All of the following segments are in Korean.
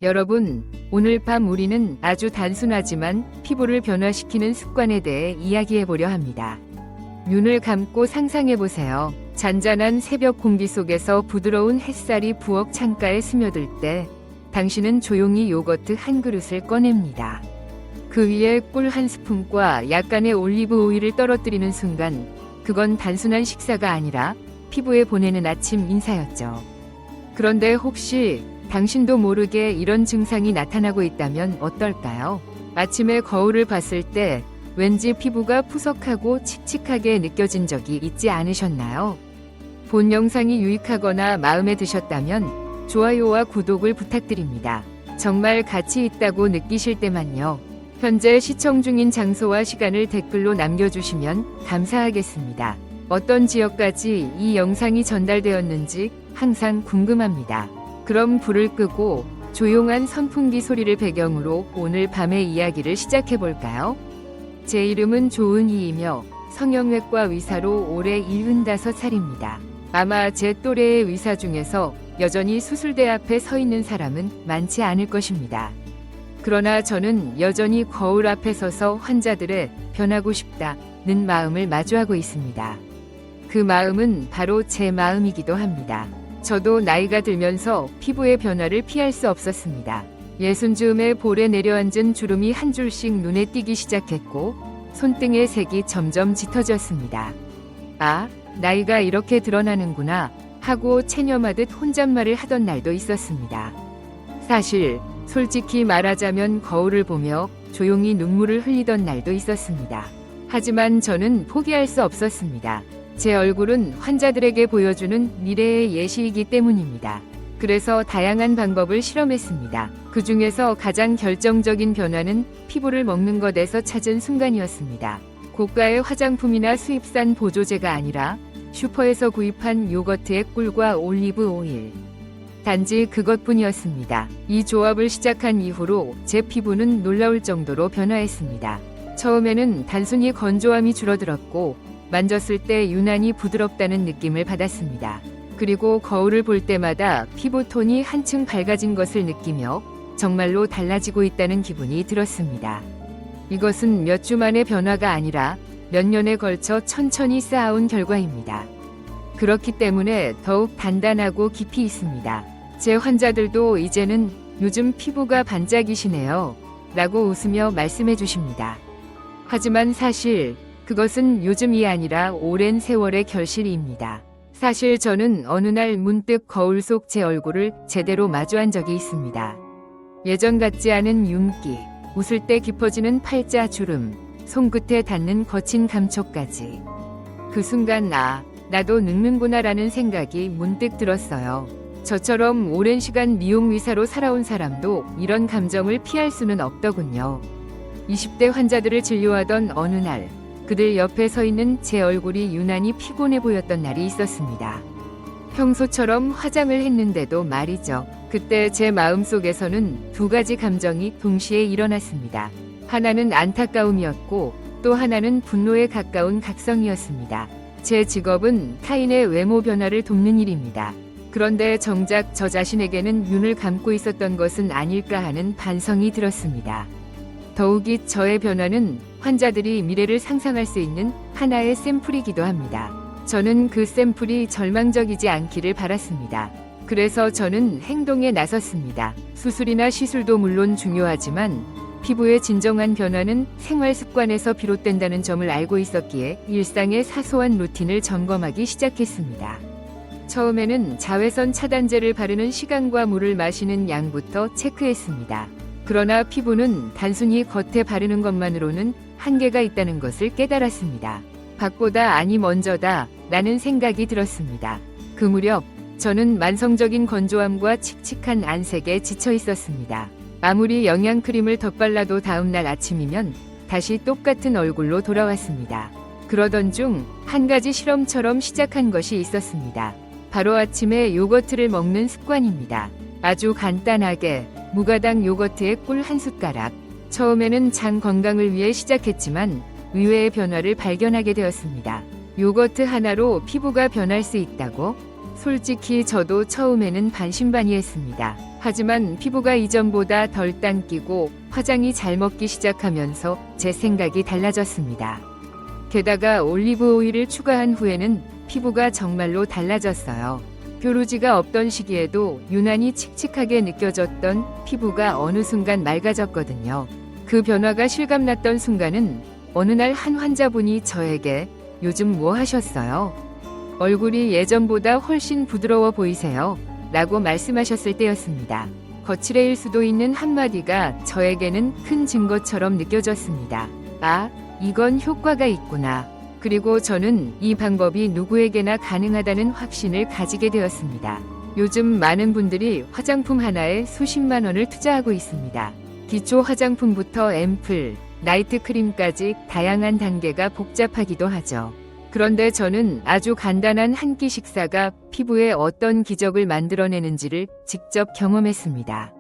여러분, 오늘 밤 우리는 아주 단순하지만 피부를 변화시키는 습관에 대해 이야기해보려 합니다. 눈을 감고 상상해보세요. 잔잔한 새벽 공기 속에서 부드러운 햇살이 부엌 창가에 스며들 때 당신은 조용히 요거트 한 그릇을 꺼냅니다. 그 위에 꿀 한 스푼과 약간의 올리브 오일을 떨어뜨리는 순간 그건 단순한 식사가 아니라 피부에 보내는 아침 인사였죠. 그런데 혹시 당신도 모르게 이런 증상이 나타나고 있다면 어떨까요? 아침에 거울을 봤을 때 왠지 피부가 푸석하고 칙칙하게 느껴진 적이 있지 않으셨나요? 본 영상이 유익하거나 마음에 드셨다면 좋아요와 구독을 부탁드립니다. 정말 가치 있다고 느끼실 때만요. 현재 시청 중인 장소와 시간을 댓글로 남겨주시면 감사하겠습니다. 어떤 지역까지 이 영상이 전달되었는지 항상 궁금합니다. 그럼 불을 끄고 조용한 선풍기 소리를 배경으로 오늘 밤의 이야기를 시작해볼까요? 제 이름은 조은희이며 성형외과 의사로 올해 75살입니다. 아마 제 또래의 의사 중에서 여전히 수술대 앞에 서 있는 사람은 많지 않을 것입니다. 그러나 저는 여전히 거울 앞에 서서 환자들의 변하고 싶다는 마음을 마주하고 있습니다. 그 마음은 바로 제 마음이기도 합니다. 저도 나이가 들면서 피부의 변화를 피할 수 없었습니다. 60즈음에 볼에 내려앉은 주름이 한 줄씩 눈에 띄기 시작했고 손등의 색이 점점 짙어졌습니다. 아, 나이가 이렇게 드러나는구나 하고 체념하듯 혼잣말을 하던 날도 있었습니다. 사실 솔직히 말하자면 거울을 보며 조용히 눈물을 흘리던 날도 있었습니다. 하지만 저는 포기할 수 없었습니다. 제 얼굴은 환자들에게 보여주는 미래의 예시이기 때문입니다. 그래서 다양한 방법을 실험했습니다. 그 중에서 가장 결정적인 변화는 피부를 먹는 것에서 찾은 순간이었습니다. 고가의 화장품이나 수입산 보조제가 아니라 슈퍼에서 구입한 요거트의 꿀과 올리브 오일. 단지 그것뿐이었습니다. 이 조합을 시작한 이후로 제 피부는 놀라울 정도로 변화했습니다. 처음에는 단순히 건조함이 줄어들었고 만졌을 때 유난히 부드럽다는 느낌을 받았습니다. 그리고 거울을 볼 때마다 피부톤이 한층 밝아진 것을 느끼며 정말로 달라지고 있다는 기분이 들었습니다. 이것은 몇 주 만의 변화가 아니라 몇 년에 걸쳐 천천히 쌓아온 결과입니다. 그렇기 때문에 더욱 단단하고 깊이 있습니다. 제 환자들도 이제는 요즘 피부가 반짝이시네요 라고 웃으며 말씀해 주십니다. 하지만 사실 그것은 요즘이 아니라 오랜 세월의 결실입니다. 사실 저는 어느 날 문득 거울 속 제 얼굴을 제대로 마주한 적이 있습니다. 예전 같지 않은 윤기, 웃을 때 깊어지는 팔자 주름, 손끝에 닿는 거친 감촉까지. 그 순간 나도 늙는구나라는 생각이 문득 들었어요. 저처럼 오랜 시간 미용의사로 살아온 사람도 이런 감정을 피할 수는 없더군요. 20대 환자들을 진료하던 어느 날 그들 옆에 서 있는 제 얼굴이 유난히 피곤해 보였던 날이 있었습니다. 평소처럼 화장을 했는데도 말이죠. 그때 제 마음속에서는 두 가지 감정이 동시에 일어났습니다. 하나는 안타까움이었고 또 하나는 분노에 가까운 각성이었습니다. 제 직업은 타인의 외모 변화를 돕는 일입니다. 그런데 정작 저 자신에게는 눈을 감고 있었던 것은 아닐까 하는 반성이 들었습니다. 더욱이 저의 변화는 환자들이 미래를 상상할 수 있는 하나의 샘플이기도 합니다. 저는 그 샘플이 절망적이지 않기를 바랐습니다. 그래서 저는 행동에 나섰습니다. 수술이나 시술도 물론 중요하지만 피부의 진정한 변화는 생활 습관에서 비롯된다는 점을 알고 있었기에 일상의 사소한 루틴을 점검하기 시작했습니다. 처음에는 자외선 차단제를 바르는 시간과 물을 마시는 양부터 체크했습니다. 그러나 피부는 단순히 겉에 바르는 것만으로는 한계가 있다는 것을 깨달았습니다. 밖보다 안이 먼저다 라는 생각이 들었습니다. 그 무렵 저는 만성적인 건조함과 칙칙한 안색에 지쳐 있었습니다. 아무리 영양크림을 덧발라도 다음날 아침이면 다시 똑같은 얼굴로 돌아왔습니다. 그러던 중 한 가지 실험처럼 시작한 것이 있었습니다. 바로 아침에 요거트를 먹는 습관입니다. 아주 간단하게 무가당 요거트에 꿀 한 숟가락. 처음에는 장 건강을 위해 시작했지만 의외의 변화를 발견하게 되었습니다. 요거트 하나로 피부가 변할 수 있다고? 솔직히 저도 처음에는 반신반의했습니다. 하지만 피부가 이전보다 덜 당기고 화장이 잘 먹기 시작하면서 제 생각이 달라졌습니다. 게다가 올리브 오일을 추가한 후에는 피부가 정말로 달라졌어요. 뾰루지가 없던 시기에도 유난히 칙칙하게 느껴졌던 피부가 어느 순간 맑아졌거든요. 그 변화가 실감났던 순간은 어느 날 한 환자분이 저에게 요즘 뭐 하셨어요? 얼굴이 예전보다 훨씬 부드러워 보이세요. 라고 말씀하셨을 때였습니다. 거칠애일 수도 있는 한마디가 저에게는 큰 증거처럼 느껴졌습니다. 아, 이건 효과가 있구나. 그리고 저는 이 방법이 누구에게나 가능하다는 확신을 가지게 되었습니다. 요즘 많은 분들이 화장품 하나에 수십만 원을 투자하고 있습니다. 기초 화장품부터 앰플, 나이트 크림까지 다양한 단계가 복잡하기도 하죠. 그런데 저는 아주 간단한 한 끼 식사가 피부에 어떤 기적을 만들어내는지를 직접 경험했습니다.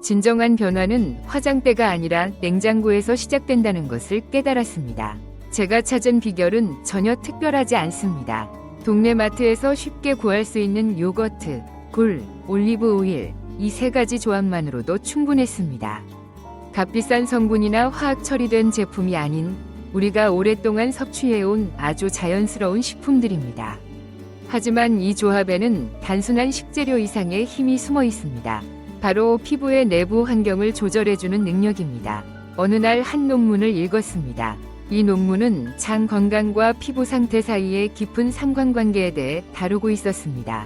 진정한 변화는 화장대가 아니라 냉장고에서 시작된다는 것을 깨달았습니다. 제가 찾은 비결은 전혀 특별하지 않습니다. 동네 마트에서 쉽게 구할 수 있는 요거트, 굴, 올리브 오일, 이 세 가지 조합만으로도 충분했습니다. 값비싼 성분이나 화학 처리된 제품이 아닌 우리가 오랫동안 섭취해온 아주 자연스러운 식품들입니다. 하지만 이 조합에는 단순한 식재료 이상의 힘이 숨어 있습니다. 바로 피부의 내부 환경을 조절해주는 능력입니다. 어느 날 한 논문을 읽었습니다. 이 논문은 장 건강과 피부 상태 사이의 깊은 상관관계에 대해 다루고 있었습니다.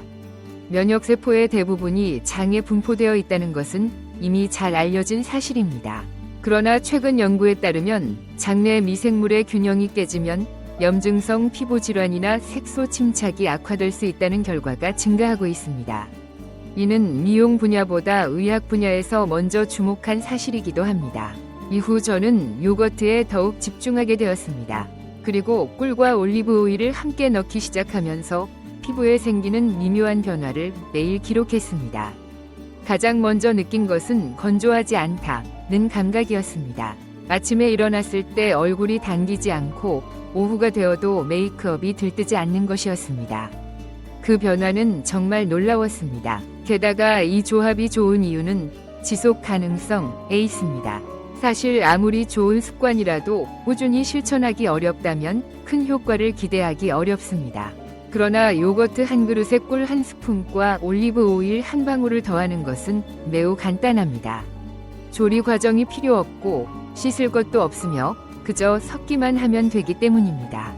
면역세포의 대부분이 장에 분포되어 있다는 것은 이미 잘 알려진 사실입니다. 그러나 최근 연구에 따르면 장내 미생물의 균형이 깨지면 염증성 피부 질환이나 색소 침착이 악화될 수 있다는 결과가 증가하고 있습니다. 이는 미용 분야보다 의학 분야에서 먼저 주목한 사실이기도 합니다. 이후 저는 요거트에 더욱 집중하게 되었습니다. 그리고 꿀과 올리브 오일을 함께 넣기 시작하면서 피부에 생기는 미묘한 변화를 매일 기록했습니다. 가장 먼저 느낀 것은 건조하지 않다는 감각이었습니다. 아침에 일어났을 때 얼굴이 당기지 않고 오후가 되어도 메이크업이 들뜨지 않는 것이었습니다. 그 변화는 정말 놀라웠습니다. 게다가 이 조합이 좋은 이유는 지속 가능성에 있습니다. 사실 아무리 좋은 습관이라도 꾸준히 실천하기 어렵다면 큰 효과를 기대하기 어렵습니다. 그러나 요거트 한 그릇에 꿀 한 스푼과 올리브 오일 한 방울을 더하는 것은 매우 간단합니다. 조리 과정이 필요 없고 씻을 것도 없으며 그저 섞기만 하면 되기 때문입니다.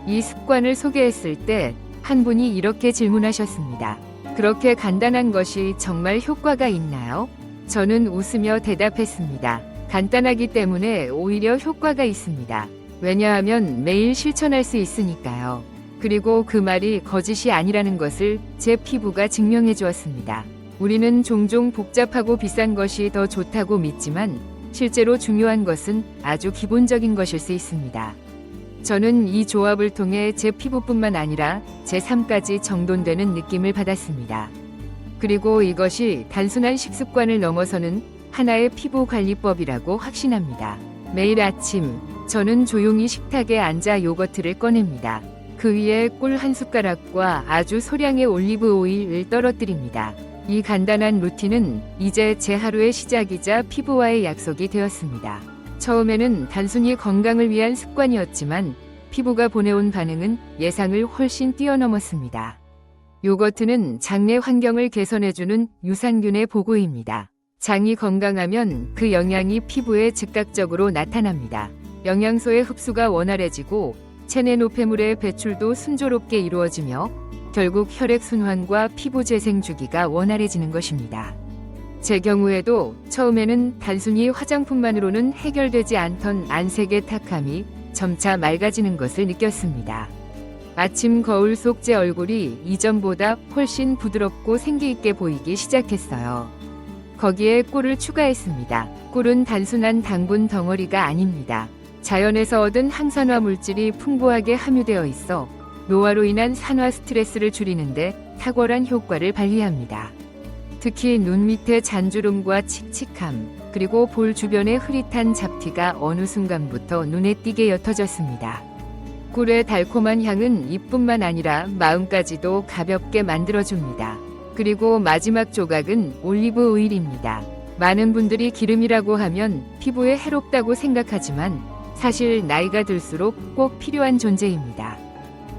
이 습관을 소개했을 때 한 분이 이렇게 질문하셨습니다. 그렇게 간단한 것이 정말 효과가 있나요? 저는 웃으며 대답했습니다. 간단하기 때문에 오히려 효과가 있습니다. 왜냐하면 매일 실천할 수 있으니까요. 그리고 그 말이 거짓이 아니라는 것을 제 피부가 증명해 주었습니다. 우리는 종종 복잡하고 비싼 것이 더 좋다고 믿지만 실제로 중요한 것은 아주 기본적인 것일 수 있습니다. 저는 이 조합을 통해 제 피부뿐만 아니라 제 삶까지 정돈되는 느낌을 받았습니다. 그리고 이것이 단순한 식습관을 넘어서는 하나의 피부 관리법이라고 확신합니다. 매일 아침 저는 조용히 식탁에 앉아 요거트를 꺼냅니다. 그 위에 꿀 한 숟가락과 아주 소량의 올리브 오일을 떨어뜨립니다. 이 간단한 루틴은 이제 제 하루의 시작이자 피부와의 약속이 되었습니다. 처음에는 단순히 건강을 위한 습관이었지만 피부가 보내온 반응은 예상을 훨씬 뛰어넘었습니다. 요거트는 장내 환경을 개선해주는 유산균의 보고입니다. 장이 건강하면 그 영양이 피부에 즉각적으로 나타납니다. 영양소의 흡수가 원활해지고 체내 노폐물의 배출도 순조롭게 이루어지며 결국 혈액순환과 피부 재생 주기가 원활해지는 것입니다. 제 경우에도 처음에는 단순히 화장품만으로는 해결되지 않던 안색의 탁함이 점차 맑아지는 것을 느꼈습니다. 아침 거울 속 제 얼굴이 이전보다 훨씬 부드럽고 생기있게 보이기 시작했어요. 거기에 꿀을 추가했습니다. 꿀은 단순한 당분 덩어리가 아닙니다. 자연에서 얻은 항산화 물질이 풍부하게 함유되어 있어 노화로 인한 산화 스트레스를 줄이는데 탁월한 효과를 발휘합니다. 특히 눈 밑의 잔주름과 칙칙함, 그리고 볼 주변의 흐릿한 잡티가 어느 순간부터 눈에 띄게 옅어졌습니다. 꿀의 달콤한 향은 입뿐만 아니라 마음까지도 가볍게 만들어줍니다. 그리고 마지막 조각은 올리브 오일입니다. 많은 분들이 기름이라고 하면 피부에 해롭다고 생각하지만 사실 나이가 들수록 꼭 필요한 존재입니다.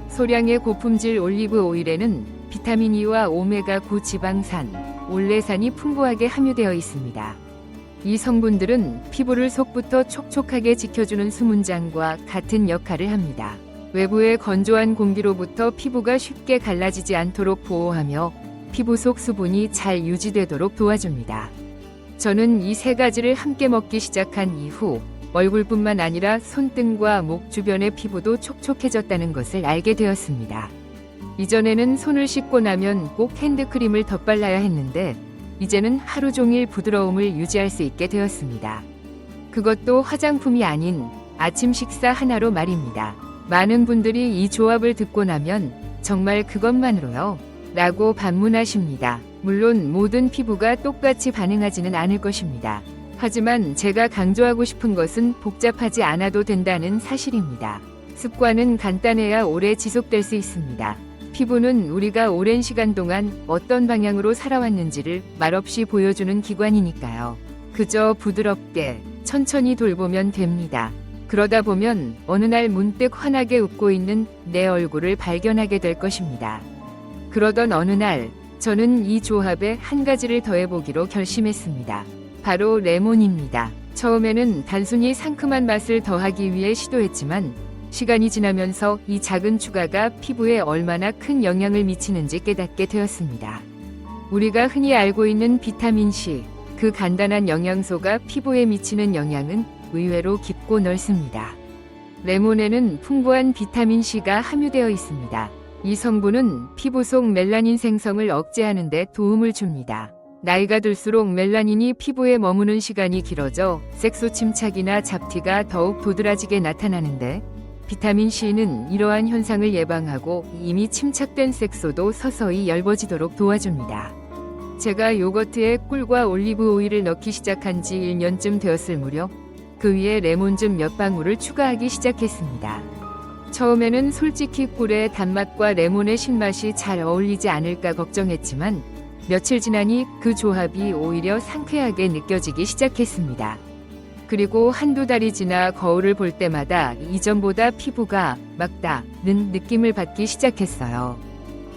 소량의 고품질 올리브 오일에는 비타민 E와 오메가 9 지방산, 올레산이 풍부하게 함유되어 있습니다. 이 성분들은 피부를 속부터 촉촉하게 지켜주는 수문장과 같은 역할을 합니다. 외부의 건조한 공기로부터 피부가 쉽게 갈라지지 않도록 보호하며 피부 속 수분이 잘 유지되도록 도와줍니다. 저는 이 세 가지를 함께 먹기 시작한 이후 얼굴뿐만 아니라 손등과 목 주변의 피부도 촉촉해졌다는 것을 알게 되었습니다. 이전에는 손을 씻고 나면 꼭 핸드크림을 덧발라야 했는데 이제는 하루 종일 부드러움을 유지할 수 있게 되었습니다. 그것도 화장품이 아닌 아침 식사 하나로 말입니다. 많은 분들이 이 조합을 듣고 나면 정말 그것만으로요? 라고 반문하십니다. 물론 모든 피부가 똑같이 반응하지는 않을 것입니다. 하지만 제가 강조하고 싶은 것은 복잡하지 않아도 된다는 사실입니다. 습관은 간단해야 오래 지속될 수 있습니다. 피부는 우리가 오랜 시간 동안 어떤 방향으로 살아왔는지를 말없이 보여주는 기관이니까요. 그저 부드럽게 천천히 돌보면 됩니다. 그러다 보면 어느 날 문득 환하게 웃고 있는 내 얼굴을 발견하게 될 것입니다. 그러던 어느 날 저는 이 조합에 한 가지를 더해보기로 결심했습니다. 바로 레몬입니다. 처음에는 단순히 상큼한 맛을 더하기 위해 시도했지만 시간이 지나면서 이 작은 추가가 피부에 얼마나 큰 영향을 미치는지 깨닫게 되었습니다. 우리가 흔히 알고 있는 비타민C, 그 간단한 영양소가 피부에 미치는 영향은 의외로 깊고 넓습니다. 레몬에는 풍부한 비타민C가 함유되어 있습니다. 이 성분은 피부 속 멜라닌 생성을 억제하는 데 도움을 줍니다. 나이가 들수록 멜라닌이 피부에 머무는 시간이 길어져 색소 침착이나 잡티가 더욱 도드라지게 나타나는데 비타민C는 이러한 현상을 예방하고 이미 침착된 색소도 서서히 엷어지도록 도와줍니다. 제가 요거트에 꿀과 올리브 오일을 넣기 시작한 지 1년쯤 되었을 무렵 그 위에 레몬즙 몇 방울을 추가하기 시작했습니다. 처음에는 솔직히 꿀의 단맛과 레몬의 신맛이 잘 어울리지 않을까 걱정했지만 며칠 지나니 그 조합이 오히려 상쾌하게 느껴지기 시작했습니다. 그리고 한두 달이 지나 거울을 볼 때마다 이전보다 피부가 맑다는 느낌을 받기 시작했어요.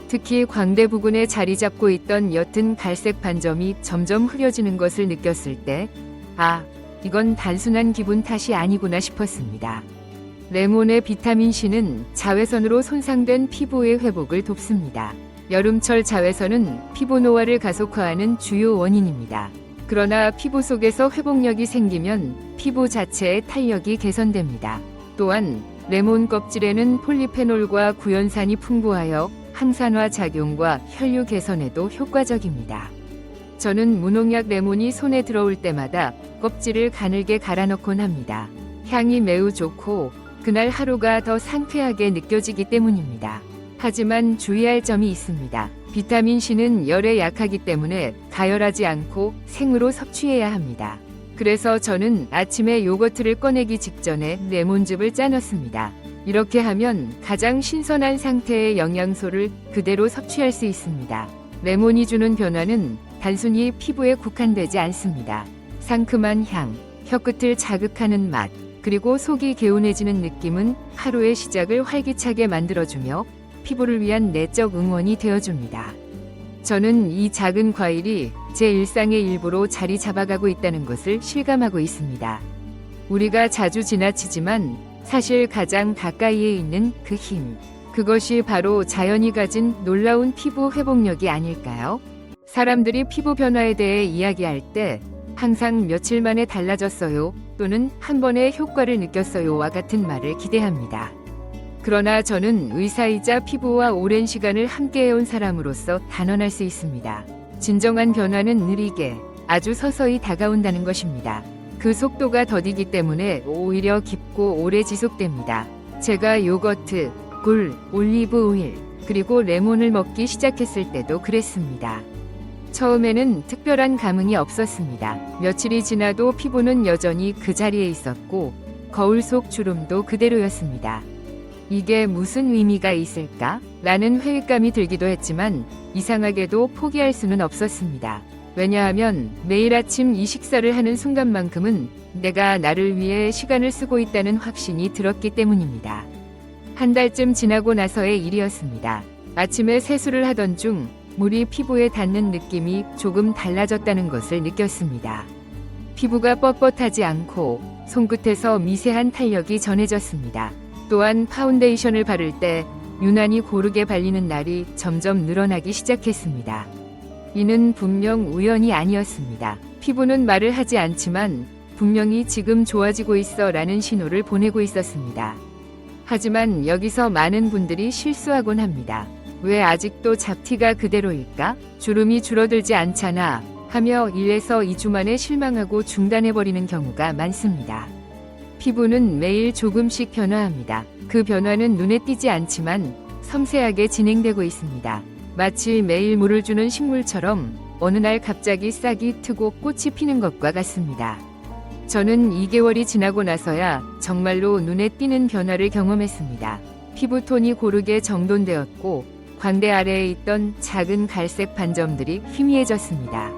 특히 광대 부근에 자리 잡고 있던 옅은 갈색 반점이 점점 흐려지는 것을 느꼈을 때, 이건 단순한 기분 탓이 아니구나 싶었습니다. 레몬의 비타민C는 자외선으로 손상된 피부의 회복을 돕습니다. 여름철 자외선은 피부 노화를 가속화하는 주요 원인입니다. 그러나 피부 속에서 회복력이 생기면 피부 자체의 탄력이 개선됩니다. 또한 레몬 껍질에는 폴리페놀과 구연산이 풍부하여 항산화 작용과 혈류 개선에도 효과적입니다. 저는 무농약 레몬이 손에 들어올 때마다 껍질을 가늘게 갈아넣곤 합니다. 향이 매우 좋고 그날 하루가 더 상쾌하게 느껴지기 때문입니다. 하지만 주의할 점이 있습니다. 비타민C는 열에 약하기 때문에 가열하지 않고 생으로 섭취해야 합니다. 그래서 저는 아침에 요거트를 꺼내기 직전에 레몬즙을 짜 넣습니다. 이렇게 하면 가장 신선한 상태의 영양소를 그대로 섭취할 수 있습니다. 레몬이 주는 변화는 단순히 피부에 국한되지 않습니다. 상큼한 향, 혀끝을 자극하는 맛, 그리고 속이 개운해지는 느낌은 하루의 시작을 활기차게 만들어주며 피부를 위한 내적 응원이 되어줍니다. 저는 이 작은 과일이 제 일상의 일부로 자리 잡아가고 있다는 것을 실감하고 있습니다. 우리가 자주 지나치지만 사실 가장 가까이에 있는 그 힘, 그것이 바로 자연이 가진 놀라운 피부 회복력이 아닐까요? 사람들이 피부 변화에 대해 이야기할 때 항상 며칠 만에 달라졌어요 또는 한 번에 효과를 느꼈어요와 같은 말을 기대합니다. 그러나 저는 의사이자 피부와 오랜 시간을 함께해온 사람으로서 단언할 수 있습니다. 진정한 변화는 느리게, 아주 서서히 다가온다는 것입니다. 그 속도가 더디기 때문에 오히려 깊고 오래 지속됩니다. 제가 요거트, 꿀, 올리브 오일, 그리고 레몬을 먹기 시작했을 때도 그랬습니다. 처음에는 특별한 감흥이 없었습니다. 며칠이 지나도 피부는 여전히 그 자리에 있었고 거울 속 주름도 그대로였습니다. 이게 무슨 의미가 있을까? 라는 회의감이 들기도 했지만 이상하게도 포기할 수는 없었습니다. 왜냐하면 매일 아침 이 식사를 하는 순간만큼은 내가 나를 위해 시간을 쓰고 있다는 확신이 들었기 때문입니다. 한 달쯤 지나고 나서의 일이었습니다. 아침에 세수를 하던 중 물이 피부에 닿는 느낌이 조금 달라졌다는 것을 느꼈습니다. 피부가 뻣뻣하지 않고 손끝에서 미세한 탄력이 전해졌습니다. 또한 파운데이션을 바를 때 유난히 고르게 발리는 날이 점점 늘어나기 시작했습니다. 이는 분명 우연이 아니었습니다. 피부는 말을 하지 않지만 분명히 지금 좋아지고 있어 라는 신호를 보내고 있었습니다. 하지만 여기서 많은 분들이 실수하곤 합니다. 왜 아직도 잡티가 그대로일까? 주름이 줄어들지 않잖아 하며 1에서 2주 만에 실망하고 중단해버리는 경우가 많습니다. 피부는 매일 조금씩 변화합니다. 그 변화는 눈에 띄지 않지만 섬세하게 진행되고 있습니다. 마치 매일 물을 주는 식물처럼 어느 날 갑자기 싹이 트고 꽃이 피는 것과 같습니다. 저는 2개월이 지나고 나서야 정말로 눈에 띄는 변화를 경험했습니다. 피부톤이 고르게 정돈되었고 광대 아래에 있던 작은 갈색 반점들이 희미해졌습니다.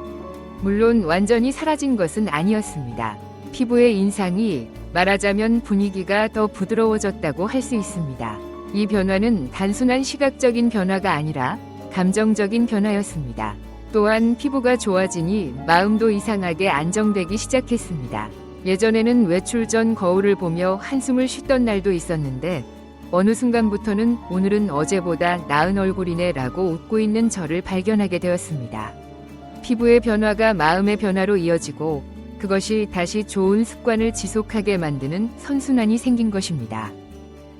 물론 완전히 사라진 것은 아니었습니다. 피부의 인상이 말하자면 분위기가 더 부드러워졌다고 할 수 있습니다. 이 변화는 단순한 시각적인 변화가 아니라 감정적인 변화였습니다. 또한 피부가 좋아지니 마음도 이상하게 안정되기 시작했습니다. 예전에는 외출 전 거울을 보며 한숨을 쉬던 날도 있었는데 어느 순간부터는 오늘은 어제보다 나은 얼굴이네 라고 웃고 있는 저를 발견하게 되었습니다. 피부의 변화가 마음의 변화로 이어지고 그것이 다시 좋은 습관을 지속하게 만드는 선순환이 생긴 것입니다.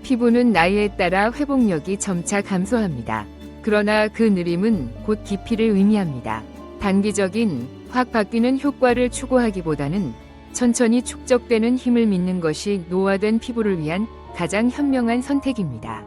피부는 나이에 따라 회복력이 점차 감소합니다. 그러나 그 느림은 곧 깊이를 의미합니다. 단기적인 확 바뀌는 효과를 추구하기보다는 천천히 축적되는 힘을 믿는 것이 노화된 피부를 위한 가장 현명한 선택입니다.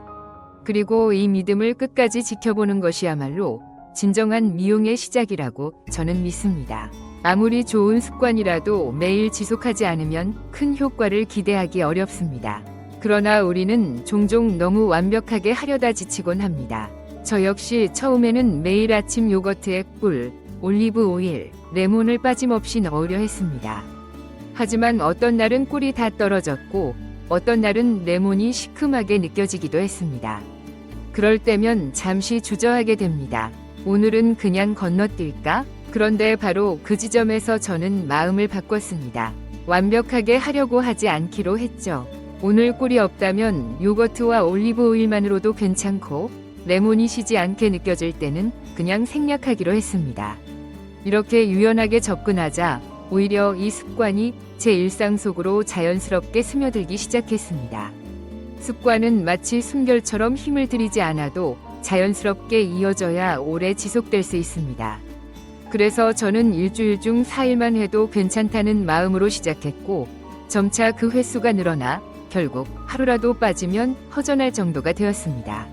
그리고 이 믿음을 끝까지 지켜보는 것이야말로 진정한 미용의 시작이라고 저는 믿습니다. 아무리 좋은 습관이라도 매일 지속하지 않으면 큰 효과를 기대하기 어렵습니다. 그러나 우리는 종종 너무 완벽하게 하려다 지치곤 합니다. 저 역시 처음에는 매일 아침 요거트에 꿀, 올리브 오일, 레몬을 빠짐없이 넣으려 했습니다. 하지만 어떤 날은 꿀이 다 떨어졌고 어떤 날은 레몬이 시큼하게 느껴지기도 했습니다. 그럴 때면 잠시 주저하게 됩니다. 오늘은 그냥 건너뛸까? 그런데 바로 그 지점에서 저는 마음을 바꿨습니다. 완벽하게 하려고 하지 않기로 했죠. 오늘 꿀이 없다면 요거트와 올리브 오일만으로도 괜찮고 레몬이 시지 않게 느껴질 때는 그냥 생략하기로 했습니다. 이렇게 유연하게 접근하자 오히려 이 습관이 제 일상 속으로 자연스럽게 스며들기 시작했습니다. 습관은 마치 숨결처럼 힘을 들이지 않아도 자연스럽게 이어져야 오래 지속될 수 있습니다. 그래서 저는 일주일 중 4일만 해도 괜찮다는 마음으로 시작했고 점차 그 횟수가 늘어나 결국 하루라도 빠지면 허전할 정도가 되었습니다.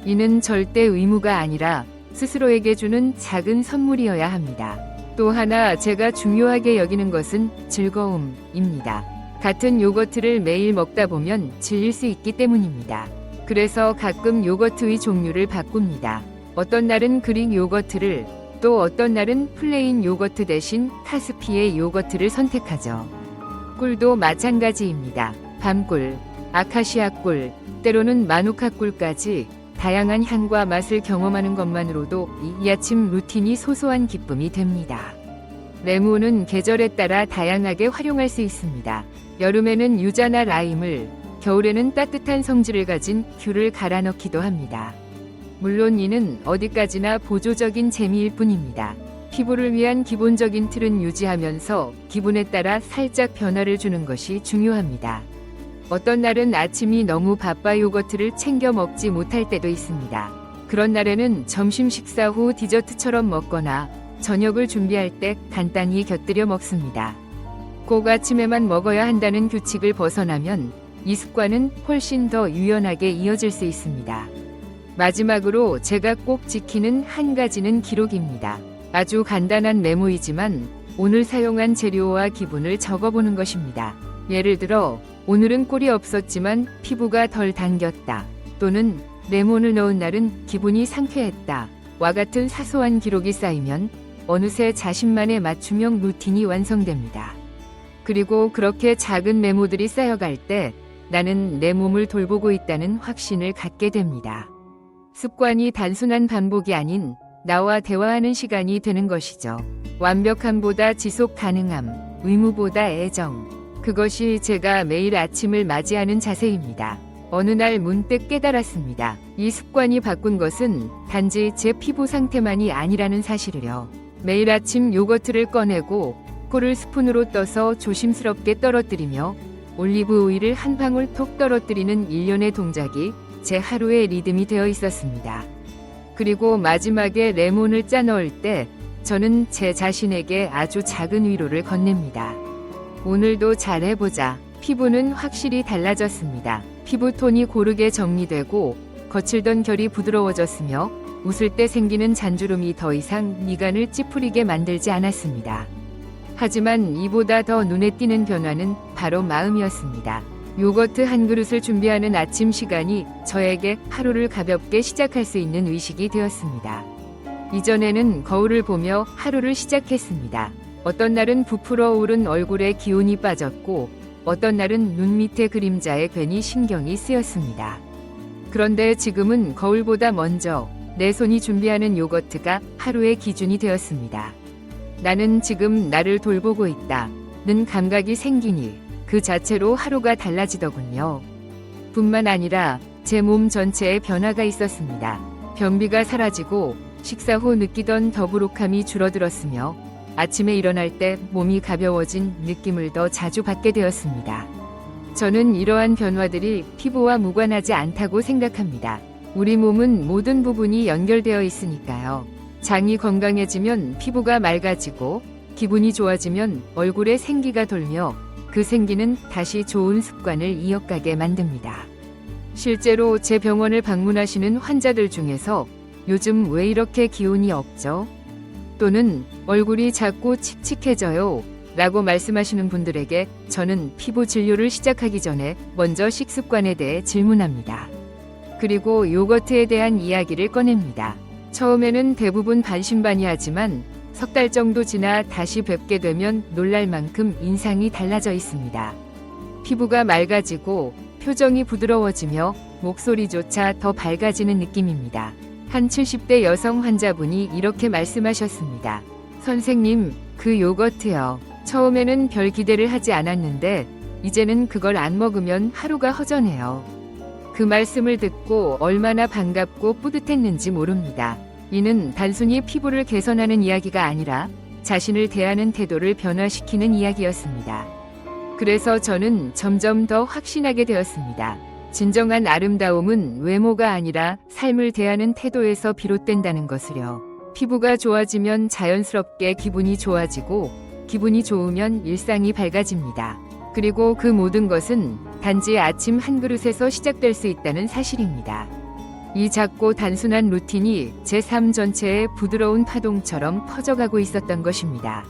이는 절대 의무가 아니라 스스로에게 주는 작은 선물이어야 합니다. 또 하나 제가 중요하게 여기는 것은 즐거움입니다. 같은 요거트를 매일 먹다 보면 질릴 수 있기 때문입니다. 그래서 가끔 요거트의 종류를 바꿉니다. 어떤 날은 그릭 요거트를 또 어떤 날은 플레인 요거트 대신 카스피의 요거트를 선택하죠. 꿀도 마찬가지입니다. 밤꿀, 아카시아 꿀, 때로는 마누카 꿀까지 다양한 향과 맛을 경험하는 것만으로도 이 아침 루틴이 소소한 기쁨이 됩니다. 레몬은 계절에 따라 다양하게 활용할 수 있습니다. 여름에는 유자나 라임을, 겨울에는 따뜻한 성질을 가진 귤을 갈아 넣기도 합니다. 물론 이는 어디까지나 보조적인 재미일 뿐입니다. 피부를 위한 기본적인 틀은 유지하면서 기분에 따라 살짝 변화를 주는 것이 중요합니다. 어떤 날은 아침이 너무 바빠 요거트를 챙겨 먹지 못할 때도 있습니다. 그런 날에는 점심 식사 후 디저트처럼 먹거나 저녁을 준비할 때 간단히 곁들여 먹습니다. 꼭 아침에만 먹어야 한다는 규칙을 벗어나면 이 습관은 훨씬 더 유연하게 이어질 수 있습니다. 마지막으로 제가 꼭 지키는 한 가지는 기록입니다. 아주 간단한 메모이지만 오늘 사용한 재료와 기분을 적어보는 것입니다. 예를 들어 오늘은 꼴이 없었지만 피부가 덜 당겼다. 또는 레몬을 넣은 날은 기분이 상쾌했다. 와 같은 사소한 기록이 쌓이면 어느새 자신만의 맞춤형 루틴이 완성됩니다. 그리고 그렇게 작은 메모들이 쌓여갈 때 나는 내 몸을 돌보고 있다는 확신을 갖게 됩니다. 습관이 단순한 반복이 아닌 나와 대화하는 시간이 되는 것이죠. 완벽함보다 지속 가능함, 의무보다 애정. 그것이 제가 매일 아침을 맞이하는 자세입니다. 어느 날 문득 깨달았습니다. 이 습관이 바꾼 것은 단지 제 피부 상태만이 아니라는 사실을요. 매일 아침 요거트를 꺼내고 코를 스푼으로 떠서 조심스럽게 떨어뜨리며 올리브 오일을 한 방울 톡 떨어뜨리는 일련의 동작이 제 하루의 리듬이 되어 있었습니다. 그리고 마지막에 레몬을 짜 넣을 때 저는 제 자신에게 아주 작은 위로를 건넵니다. 오늘도 잘해보자. 피부는 확실히 달라졌습니다. 피부톤이 고르게 정리되고 거칠던 결이 부드러워졌으며 웃을 때 생기는 잔주름이 더 이상 미간을 찌푸리게 만들지 않았습니다. 하지만 이보다 더 눈에 띄는 변화는 바로 마음이었습니다. 요거트 한 그릇을 준비하는 아침 시간이 저에게 하루를 가볍게 시작할 수 있는 의식이 되었습니다. 이전에는 거울을 보며 하루를 시작했습니다. 어떤 날은 부풀어 오른 얼굴에 기운이 빠졌고 어떤 날은 눈 밑의 그림자에 괜히 신경이 쓰였습니다. 그런데 지금은 거울보다 먼저 내 손이 준비하는 요거트가 하루의 기준이 되었습니다. 나는 지금 나를 돌보고 있다는 감각이 생기니 그 자체로 하루가 달라지더군요. 뿐만 아니라 제 몸 전체에 변화가 있었습니다. 변비가 사라지고 식사 후 느끼던 더부룩함이 줄어들었으며 아침에 일어날 때 몸이 가벼워진 느낌을 더 자주 받게 되었습니다. 저는 이러한 변화들이 피부와 무관하지 않다고 생각합니다. 우리 몸은 모든 부분이 연결되어 있으니까요. 장이 건강해지면 피부가 맑아지고 기분이 좋아지면 얼굴에 생기가 돌며 그 생기는 다시 좋은 습관을 이어가게 만듭니다. 실제로 제 병원을 방문하시는 환자들 중에서 요즘 왜 이렇게 기운이 없죠? 또는 얼굴이 자꾸 칙칙해져요 라고 말씀하시는 분들에게 저는 피부 진료를 시작하기 전에 먼저 식습관에 대해 질문합니다. 그리고 요거트에 대한 이야기를 꺼냅니다. 처음에는 대부분 반신반의하지만 석 달 정도 지나 다시 뵙게 되면 놀랄 만큼 인상이 달라져 있습니다. 피부가 맑아지고 표정이 부드러워지며 목소리조차 더 밝아지는 느낌입니다. 한 70대 여성 환자분이 이렇게 말씀하셨습니다. 선생님, 그 요거트요. 처음에는 별 기대를 하지 않았는데 이제는 그걸 안 먹으면 하루가 허전해요. 그 말씀을 듣고 얼마나 반갑고 뿌듯했는지 모릅니다. 이는 단순히 피부를 개선하는 이야기가 아니라 자신을 대하는 태도를 변화시키는 이야기였습니다. 그래서 저는 점점 더 확신하게 되었습니다. 진정한 아름다움은 외모가 아니라 삶을 대하는 태도에서 비롯된다는 것을요. 피부가 좋아지면 자연스럽게 기분이 좋아지고 기분이 좋으면 일상이 밝아집니다. 그리고 그 모든 것은 단지 아침 한 그릇에서 시작될 수 있다는 사실입니다. 이 작고 단순한 루틴이 제 삶 전체에 부드러운 파동처럼 퍼져가고 있었던 것입니다.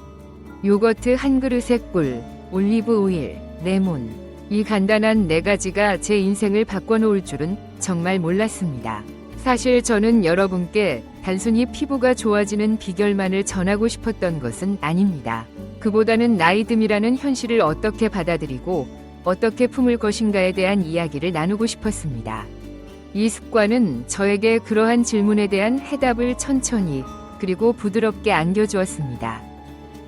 요거트 한 그릇에 꿀, 올리브 오일, 레몬. 이 간단한 4가지가 제 인생을 바꿔놓을 줄은 정말 몰랐습니다. 사실 저는 여러분께 단순히 피부가 좋아지는 비결만을 전하고 싶었던 것은 아닙니다. 그보다는 나이듦이라는 현실을 어떻게 받아들이고 어떻게 품을 것인가에 대한 이야기를 나누고 싶었습니다. 이 습관은 저에게 그러한 질문에 대한 해답을 천천히 그리고 부드럽게 안겨주었습니다.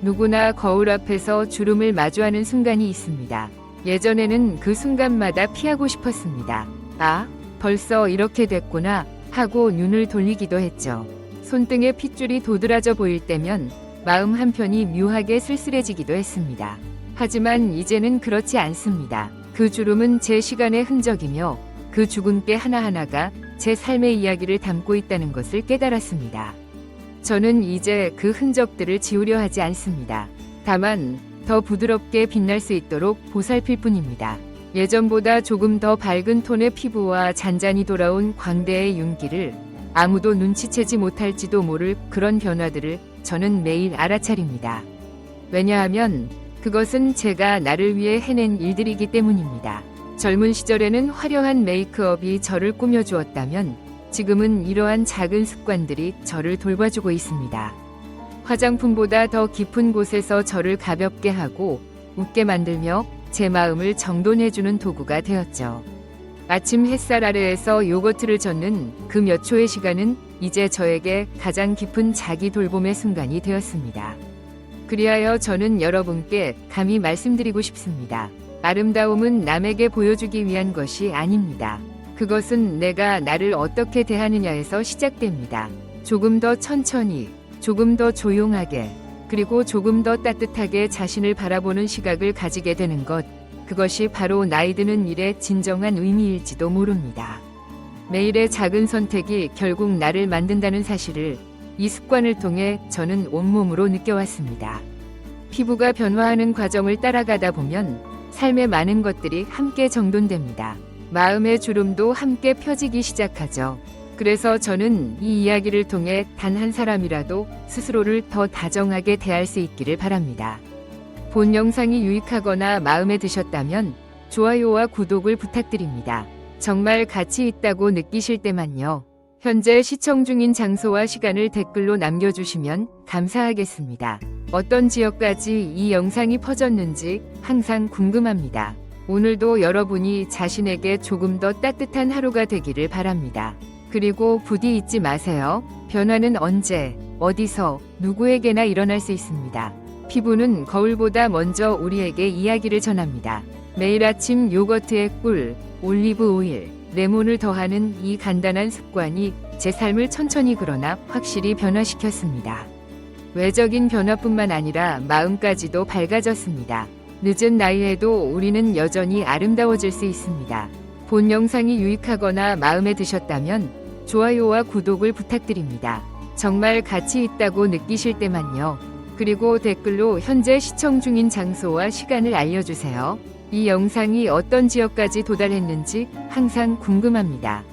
누구나 거울 앞에서 주름을 마주하는 순간이 있습니다. 예전에는 그 순간마다 피하고 싶었습니다. 아, 벌써 이렇게 됐구나 하고 눈을 돌리기도 했죠. 손등에 핏줄이 도드라져 보일 때면 마음 한편이 묘하게 쓸쓸해지기도 했습니다. 하지만 이제는 그렇지 않습니다. 그 주름은 제 시간의 흔적이며 그 주근깨 하나하나가 제 삶의 이야기를 담고 있다는 것을 깨달았습니다. 저는 이제 그 흔적들을 지우려 하지 않습니다. 다만 더 부드럽게 빛날 수 있도록 보살필 뿐입니다. 예전보다 조금 더 밝은 톤의 피부와 잔잔히 돌아온 광대의 윤기를 아무도 눈치채지 못할지도 모를 그런 변화들을 저는 매일 알아차립니다. 왜냐하면 그것은 제가 나를 위해 해낸 일들이기 때문입니다. 젊은 시절에는 화려한 메이크업이 저를 꾸며주었다면 지금은 이러한 작은 습관들이 저를 돌봐주고 있습니다. 화장품보다 더 깊은 곳에서 저를 가볍게 하고 웃게 만들며 제 마음을 정돈해주는 도구가 되었죠. 아침 햇살 아래에서 요거트를 젓는 그 몇 초의 시간은 이제 저에게 가장 깊은 자기 돌봄의 순간이 되었습니다. 그리하여 저는 여러분께 감히 말씀드리고 싶습니다. 아름다움은 남에게 보여주기 위한 것이 아닙니다. 그것은 내가 나를 어떻게 대하느냐에서 시작됩니다. 조금 더 천천히, 조금 더 조용하게, 그리고 조금 더 따뜻하게 자신을 바라보는 시각을 가지게 되는 것, 그것이 바로 나이 드는 일의 진정한 의미일지도 모릅니다. 매일의 작은 선택이 결국 나를 만든다는 사실을 이 습관을 통해 저는 온몸으로 느껴왔습니다. 피부가 변화하는 과정을 따라가다 보면 삶의 많은 것들이 함께 정돈됩니다. 마음의 주름도 함께 펴지기 시작하죠. 그래서 저는 이 이야기를 통해 단 한 사람이라도 스스로를 더 다정하게 대할 수 있기를 바랍니다. 본 영상이 유익하거나 마음에 드셨다면 좋아요와 구독을 부탁드립니다. 정말 가치 있다고 느끼실 때만요. 현재 시청 중인 장소와 시간을 댓글로 남겨주시면 감사하겠습니다. 어떤 지역까지 이 영상이 퍼졌는지 항상 궁금합니다. 오늘도 여러분이 자신에게 조금 더 따뜻한 하루가 되기를 바랍니다. 그리고 부디 잊지 마세요. 변화는 언제, 어디서, 누구에게나 일어날 수 있습니다. 피부는 거울보다 먼저 우리에게 이야기를 전합니다. 매일 아침 요거트에 꿀, 올리브 오일, 레몬을 더하는 이 간단한 습관이 제 삶을 천천히 그러나 확실히 변화시켰습니다. 외적인 변화뿐만 아니라 마음까지도 밝아졌습니다. 늦은 나이에도 우리는 여전히 아름다워질 수 있습니다. 본 영상이 유익하거나 마음에 드셨다면 좋아요와 구독을 부탁드립니다. 정말 가치 있다고 느끼실 때만요. 그리고 댓글로 현재 시청 중인 장소와 시간을 알려주세요. 이 영상이 어떤 지역까지 도달했는지 항상 궁금합니다.